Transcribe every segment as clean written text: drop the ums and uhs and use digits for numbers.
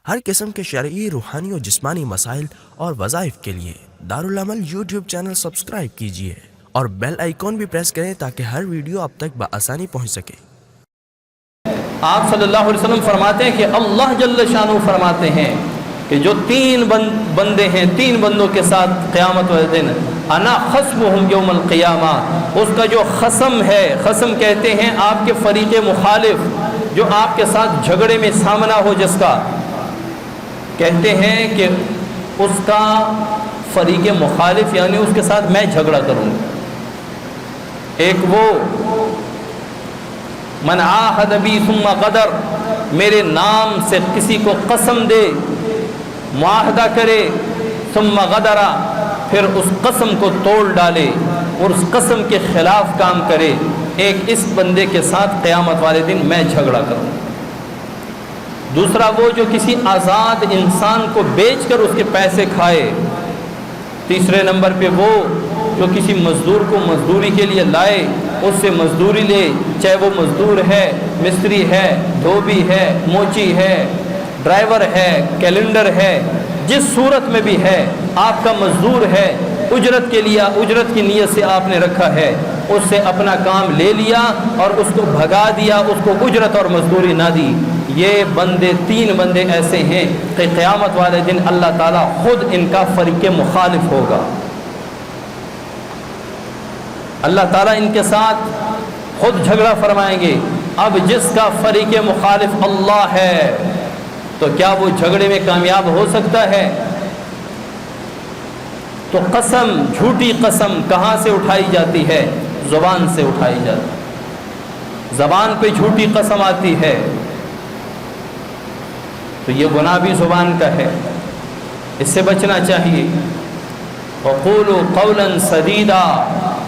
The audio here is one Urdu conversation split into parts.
ہر قسم کے شرعی، روحانی اور جسمانی مسائل اور وظائف کے لیے دارالعمل یوٹیوب چینل سبسکرائب کیجیے اور بیل آئیکن بھی پریس کریں تاکہ ہر ویڈیو آپ تک بآسانی پہنچ سکے۔ آپ صلی اللہ علیہ وسلم فرماتے ہیں کہ اللہ جل شانہ فرماتے ہیں کہ جو تین بندے ہیں، تین بندوں کے ساتھ قیامت والے دن انا خصمہم یوم القیامہ، اس کا جو خصم ہے، خصم کہتے ہیں آپ کے فریق مخالف جو آپ کے ساتھ جھگڑے میں سامنا ہو، جس کا کہتے ہیں کہ اس کا فریق مخالف یعنی اس کے ساتھ میں جھگڑا کروں گا۔ ایک وہ من عاہد بی ثم غدر، میرے نام سے کسی کو قسم دے، معاہدہ کرے، ثم غدرا، پھر اس قسم کو توڑ ڈالے اور اس قسم کے خلاف کام کرے، ایک اس بندے کے ساتھ قیامت والے دن میں جھگڑا کروں۔ دوسرا وہ جو کسی آزاد انسان کو بیچ کر اس کے پیسے کھائے۔ تیسرے نمبر پہ وہ جو کسی مزدور کو مزدوری کے لیے لائے، اس سے مزدوری لے، چاہے وہ مزدور ہے، مستری ہے، دھوبی ہے، موچی ہے، ڈرائیور ہے، کیلنڈر ہے، جس صورت میں بھی ہے، آپ کا مزدور ہے، اجرت کے لیے، اجرت کی نیت سے آپ نے رکھا ہے، اس سے اپنا کام لے لیا اور اس کو بھگا دیا، اس کو اجرت اور مزدوری نہ دی۔ یہ بندے، تین بندے ایسے ہیں کہ قیامت والے دن اللہ تعالیٰ خود ان کا فریق مخالف ہوگا۔ اللہ تعالیٰ ان کے ساتھ خود جھگڑا فرمائیں گے۔ اب جس کا فریق مخالف اللہ ہے تو کیا وہ جھگڑے میں کامیاب ہو سکتا ہے؟ تو قسم، جھوٹی قسم کہاں سے اٹھائی جاتی ہے؟ زبان سے اٹھائی جاتی ہے۔ زبان پہ جھوٹی قسم آتی ہے تو یہ گناہ بھی زبان کا ہے، اس سے بچنا چاہیے۔ وقولوا قولا سدیدا،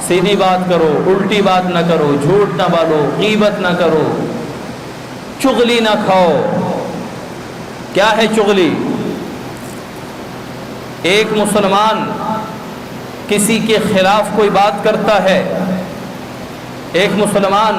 سیدھی بات کرو، الٹی بات نہ کرو، جھوٹ نہ بولو، غیبت نہ کرو، چغلی نہ کھاؤ۔ کیا ہے چغلی؟ ایک مسلمان کسی کے خلاف کوئی بات کرتا ہے، ایک مسلمان